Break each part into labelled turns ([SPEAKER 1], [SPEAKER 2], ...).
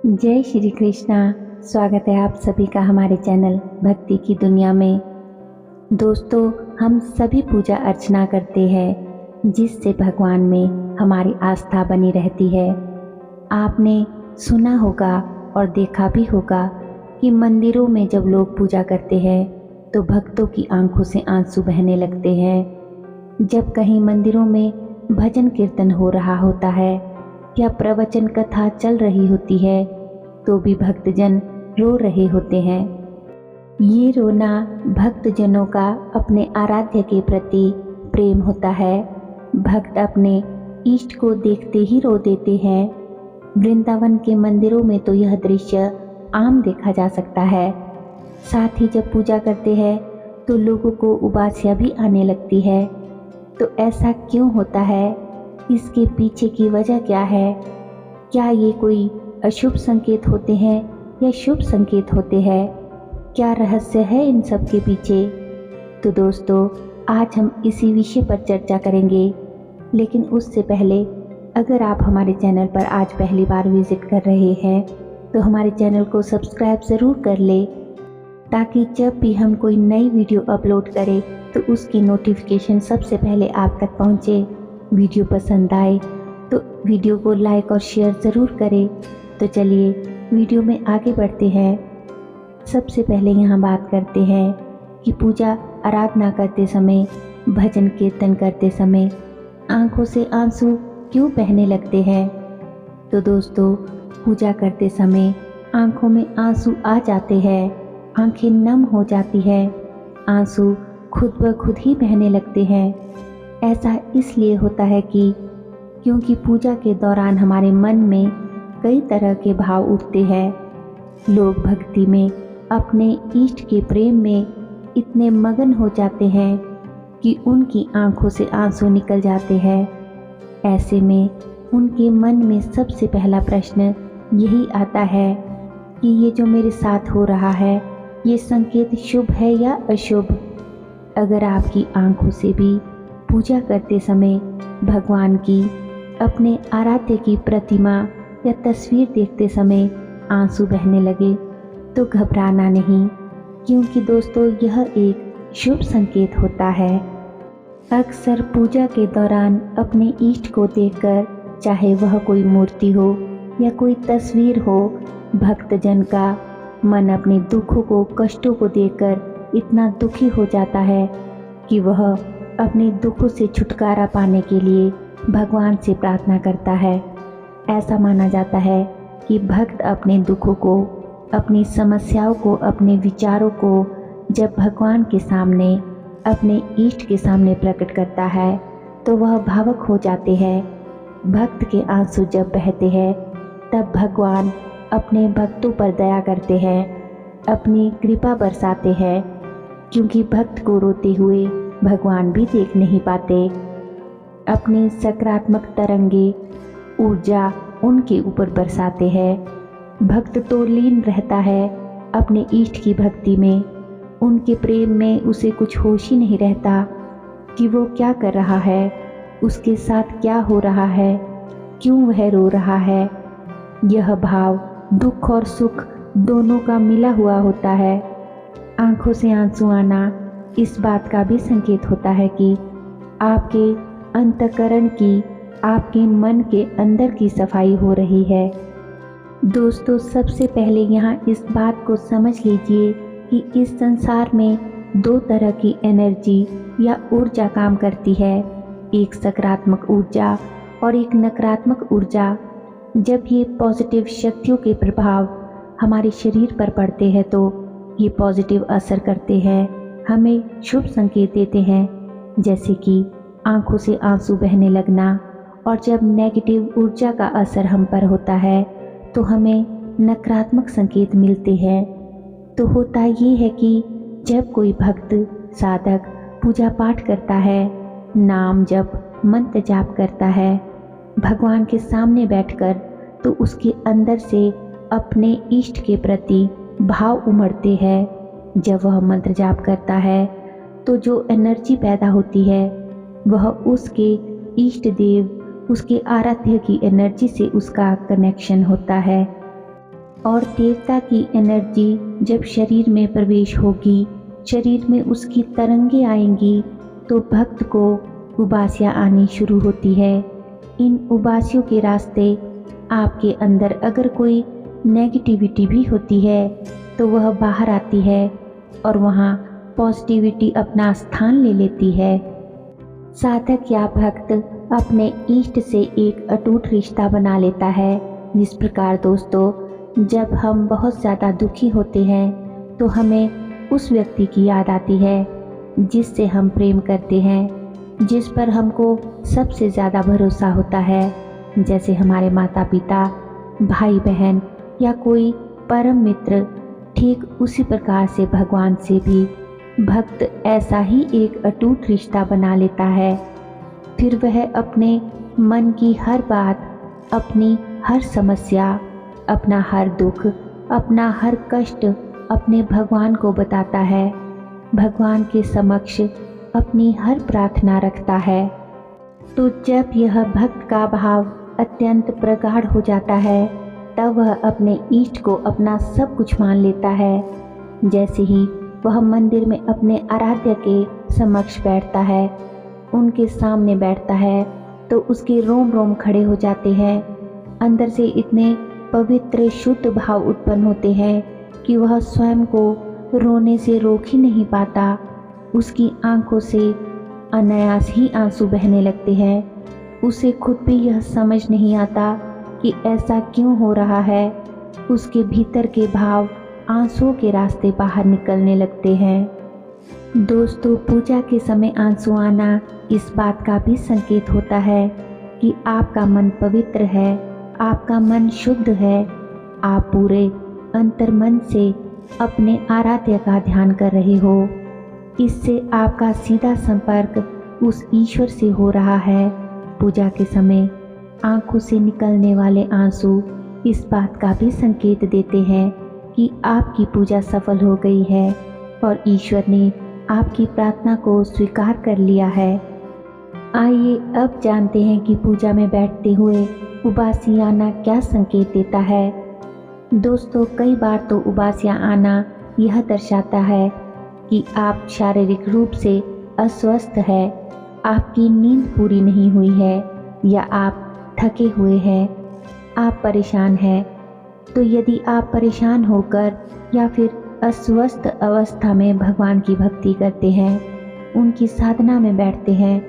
[SPEAKER 1] जय श्री कृष्णा। स्वागत है आप सभी का हमारे चैनल भक्ति की दुनिया में। दोस्तों, हम सभी पूजा अर्चना करते हैं जिससे भगवान में हमारी आस्था बनी रहती है। आपने सुना होगा और देखा भी होगा कि मंदिरों में जब लोग पूजा करते हैं तो भक्तों की आंखों से आंसू बहने लगते हैं। जब कहीं मंदिरों में भजन कीर्तन हो रहा होता है या प्रवचन कथा चल रही होती है तो भी भक्तजन रो रहे होते हैं। ये रोना भक्तजनों का अपने आराध्य के प्रति प्रेम होता है। भक्त अपने इष्ट को देखते ही रो देते हैं। वृंदावन के मंदिरों में तो यह दृश्य आम देखा जा सकता है। साथ ही जब पूजा करते हैं तो लोगों को उबासियां भी आने लगती है। तो ऐसा क्यों होता है? इसके पीछे की वजह क्या है? क्या ये कोई अशुभ संकेत होते हैं या शुभ संकेत होते हैं? क्या रहस्य है इन सब के पीछे? तो दोस्तों, आज हम इसी विषय पर चर्चा करेंगे। लेकिन उससे पहले अगर आप हमारे चैनल पर आज पहली बार विजिट कर रहे हैं तो हमारे चैनल को सब्सक्राइब ज़रूर कर ले, ताकि जब भी हम कोई नई वीडियो अपलोड करें तो उसकी नोटिफिकेशन सबसे पहले आप तक पहुंचे। वीडियो पसंद आए तो वीडियो को लाइक और शेयर ज़रूर करें। तो चलिए वीडियो में आगे बढ़ते हैं। सबसे पहले यहाँ बात करते हैं कि पूजा आराधना करते समय, भजन कीर्तन करते समय आंखों से आंसू क्यों बहने लगते हैं। तो दोस्तों, पूजा करते समय आंखों में आंसू आ जाते हैं, आंखें नम हो जाती है, आंसू खुद ब खुद ही बहने लगते हैं। ऐसा इसलिए होता है क्योंकि पूजा के दौरान हमारे मन में कई तरह के भाव उठते हैं। लोग भक्ति में, अपने इष्ट के प्रेम में इतने मगन हो जाते हैं कि उनकी आंखों से आंसू निकल जाते हैं। ऐसे में उनके मन में सबसे पहला प्रश्न यही आता है कि ये जो मेरे साथ हो रहा है, ये संकेत शुभ है या अशुभ। अगर आपकी आंखों से भी पूजा करते समय भगवान की, अपने आराध्य की प्रतिमा या तस्वीर देखते समय आंसू बहने लगे तो घबराना नहीं, क्योंकि दोस्तों यह एक शुभ संकेत होता है। अक्सर पूजा के दौरान अपने इष्ट को देखकर, चाहे वह कोई मूर्ति हो या कोई तस्वीर हो, भक्तजन का मन अपने दुखों को, कष्टों को देखकर इतना दुखी हो जाता है कि वह अपने दुखों से छुटकारा पाने के लिए भगवान से प्रार्थना करता है। ऐसा माना जाता है कि भक्त अपने दुखों को, अपनी समस्याओं को, अपने विचारों को जब भगवान के सामने, अपने इष्ट के सामने प्रकट करता है तो वह भावुक हो जाते हैं। भक्त के आंसू जब बहते हैं तब भगवान अपने भक्तों पर दया करते हैं, अपनी कृपा बरसाते हैं, क्योंकि भक्त को रोते हुए भगवान भी देख नहीं पाते। अपनी सकारात्मक तरंगे, ऊर्जा उनके ऊपर बरसाते हैं। भक्त तो लीन रहता है अपने इष्ट की भक्ति में, उनके प्रेम में उसे कुछ होश ही नहीं रहता कि वो क्या कर रहा है, उसके साथ क्या हो रहा है, क्यों वह रो रहा है। यह भाव दुख और सुख दोनों का मिला हुआ होता है। आंखों से आंसू आना इस बात का भी संकेत होता है कि आपके अंतःकरण की, आपके मन के अंदर की सफाई हो रही है। दोस्तों, सबसे पहले यहाँ इस बात को समझ लीजिए कि इस संसार में दो तरह की एनर्जी या ऊर्जा काम करती है, एक सकारात्मक ऊर्जा और एक नकारात्मक ऊर्जा। जब ये पॉजिटिव शक्तियों के प्रभाव हमारे शरीर पर पड़ते हैं तो ये पॉजिटिव असर करते हैं, हमें शुभ संकेत देते हैं, जैसे कि आंखों से आंसू बहने लगना। और जब नेगेटिव ऊर्जा का असर हम पर होता है तो हमें नकारात्मक संकेत मिलते हैं। तो होता ये है कि जब कोई भक्त, साधक पूजा पाठ करता है, नाम जप, मंत्र जाप करता है भगवान के सामने बैठकर, तो उसके अंदर से अपने इष्ट के प्रति भाव उमड़ते हैं। जब वह मंत्र जाप करता है तो जो एनर्जी पैदा होती है वह उसके इष्ट देव, उसके आराध्य की एनर्जी से उसका कनेक्शन होता है। और देवता की एनर्जी जब शरीर में प्रवेश होगी, शरीर में उसकी तरंगें आएंगी, तो भक्त को उबासियाँ आनी शुरू होती है। इन उबासियों के रास्ते आपके अंदर अगर कोई नेगेटिविटी भी होती है तो वह बाहर आती है और वहाँ पॉजिटिविटी अपना स्थान ले लेती है। साधक या भक्त अपने इष्ट से एक अटूट रिश्ता बना लेता है। जिस प्रकार दोस्तों, जब हम बहुत ज़्यादा दुखी होते हैं तो हमें उस व्यक्ति की याद आती है जिससे हम प्रेम करते हैं, जिस पर हमको सबसे ज़्यादा भरोसा होता है, जैसे हमारे माता पिता, भाई बहन या कोई परम मित्र। ठीक उसी प्रकार से भगवान से भी भक्त ऐसा ही एक अटूट रिश्ता बना लेता है। फिर वह अपने मन की हर बात, अपनी हर समस्या, अपना हर दुख, अपना हर कष्ट अपने भगवान को बताता है, भगवान के समक्ष अपनी हर प्रार्थना रखता है। तो जब यह भक्त का भाव अत्यंत प्रगाढ़ हो जाता है, तब वह अपने इष्ट को अपना सब कुछ मान लेता है। जैसे ही वह मंदिर में अपने आराध्य के समक्ष बैठता है, उनके सामने बैठता है, तो उसके रोम रोम खड़े हो जाते हैं। अंदर से इतने पवित्र शुद्ध भाव उत्पन्न होते हैं कि वह स्वयं को रोने से रोक ही नहीं पाता। उसकी आंखों से अनायास ही आंसू बहने लगते हैं। उसे खुद भी यह समझ नहीं आता कि ऐसा क्यों हो रहा है। उसके भीतर के भाव आंसुओं के रास्ते बाहर निकलने लगते हैं। दोस्तों, पूजा के समय आंसू आना इस बात का भी संकेत होता है कि आपका मन पवित्र है, आपका मन शुद्ध है, आप पूरे अंतर्मन से अपने आराध्य का ध्यान कर रहे हो। इससे आपका सीधा संपर्क उस ईश्वर से हो रहा है। पूजा के समय आंखों से निकलने वाले आंसू इस बात का भी संकेत देते हैं कि आपकी पूजा सफल हो गई है और ईश्वर ने आपकी प्रार्थना को स्वीकार कर लिया है। आइए अब जानते हैं कि पूजा में बैठते हुए उबासी आना क्या संकेत देता है। दोस्तों, कई बार तो उबासियाँ आना यह दर्शाता है कि आप शारीरिक रूप से अस्वस्थ हैं, आपकी नींद पूरी नहीं हुई है या आप थके हुए हैं, आप परेशान हैं। तो यदि आप परेशान होकर या फिर अस्वस्थ अवस्था में भगवान की भक्ति करते हैं, उनकी साधना में बैठते हैं,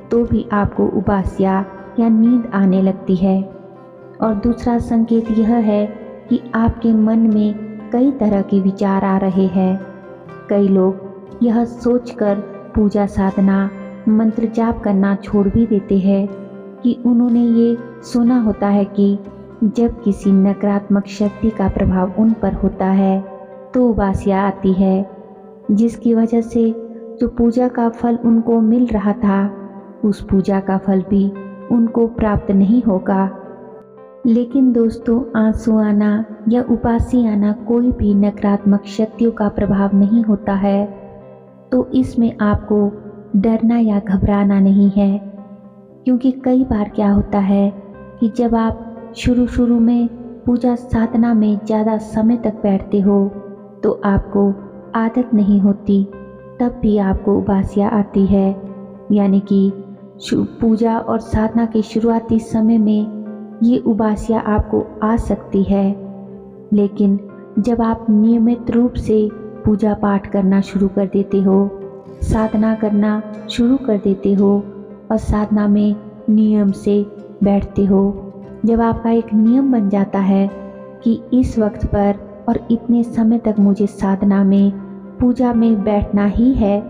[SPEAKER 1] तो भी आपको उबासियाँ या नींद आने लगती है। और दूसरा संकेत यह है कि आपके मन में कई तरह के विचार आ रहे हैं। कई लोग यह सोचकर पूजा साधना मंत्र जाप करना छोड़ भी देते हैं कि उन्होंने ये सुना होता है कि जब किसी नकारात्मक शक्ति का प्रभाव उन पर होता है तो उबासियाँ आती है, जिसकी वजह से जो पूजा का फल उनको मिल रहा था, उस पूजा का फल भी उनको प्राप्त नहीं होगा। लेकिन दोस्तों, आंसू आना या उबासी आना कोई भी नकारात्मक शक्तियों का प्रभाव नहीं होता है। तो इसमें आपको डरना या घबराना नहीं है, क्योंकि कई बार क्या होता है कि जब आप शुरू में पूजा साधना में ज़्यादा समय तक बैठते हो तो आपको आदत नहीं होती, तब भी आपको उबासियाँ आती है। यानी कि पूजा और साधना के शुरुआती समय में ये उबासियाँ आपको आ सकती है, लेकिन जब आप नियमित रूप से पूजा पाठ करना शुरू कर देते हो, साधना करना शुरू कर देते हो और साधना में नियम से बैठते हो, जब आपका एक नियम बन जाता है कि इस वक्त पर और इतने समय तक मुझे साधना में पूजा में बैठना ही है,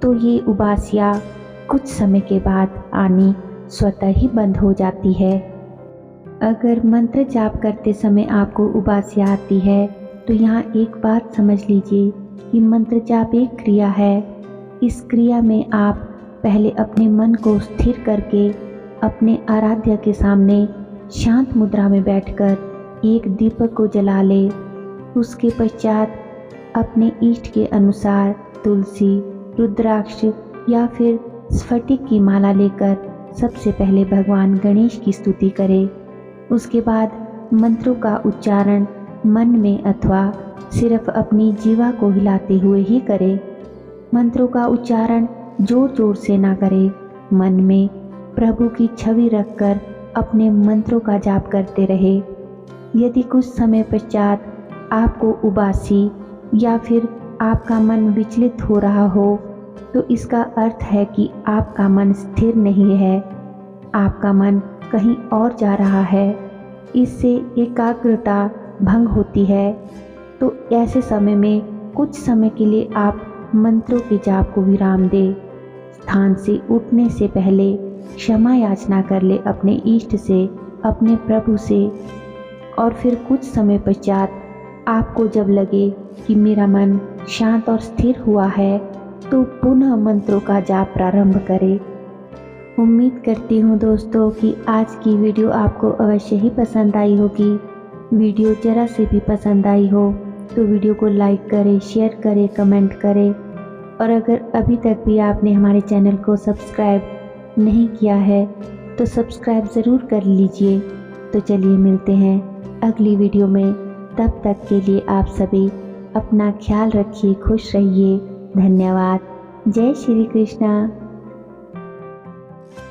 [SPEAKER 1] तो ये उबासियाँ कुछ समय के बाद आनी स्वतः ही बंद हो जाती है। अगर मंत्र जाप करते समय आपको उबासियाँ आती है तो यहाँ एक बात समझ लीजिए कि मंत्र जाप एक क्रिया है। इस क्रिया में आप पहले अपने मन को स्थिर करके अपने आराध्य के सामने शांत मुद्रा में बैठकर एक दीपक को जला ले। उसके पश्चात अपने इष्ट के अनुसार तुलसी, रुद्राक्ष या फिर स्फटिक की माला लेकर सबसे पहले भगवान गणेश की स्तुति करें। उसके बाद मंत्रों का उच्चारण मन में अथवा सिर्फ अपनी जीवा को हिलाते हुए ही करें। मंत्रों का उच्चारण जोर जोर से ना करें। मन में प्रभु की छवि रखकर अपने मंत्रों का जाप करते रहे। यदि कुछ समय पश्चात आपको उबासी या फिर आपका मन विचलित हो रहा हो तो इसका अर्थ है कि आपका मन स्थिर नहीं है, आपका मन कहीं और जा रहा है। इससे एकाग्रता भंग होती है। तो ऐसे समय में कुछ समय के लिए आप मंत्रों के जाप को विराम दें। स्थान से उठने से पहले क्षमा याचना कर ले अपने इष्ट से, अपने प्रभु से। और फिर कुछ समय पश्चात आपको जब लगे कि मेरा मन शांत और स्थिर हुआ है तो पुनः मंत्रों का जाप प्रारंभ करें। उम्मीद करती हूँ दोस्तों कि आज की वीडियो आपको अवश्य ही पसंद आई होगी। वीडियो जरा से भी पसंद आई हो तो वीडियो को लाइक करें, शेयर करें, कमेंट करें। और अगर अभी तक भी आपने हमारे चैनल को सब्सक्राइब नहीं किया है तो सब्सक्राइब ज़रूर कर लीजिए। तो चलिए मिलते हैं अगली वीडियो में। तब तक के लिए आप सभी अपना ख्याल रखिए, खुश रहिए। धन्यवाद। जय श्री कृष्णा।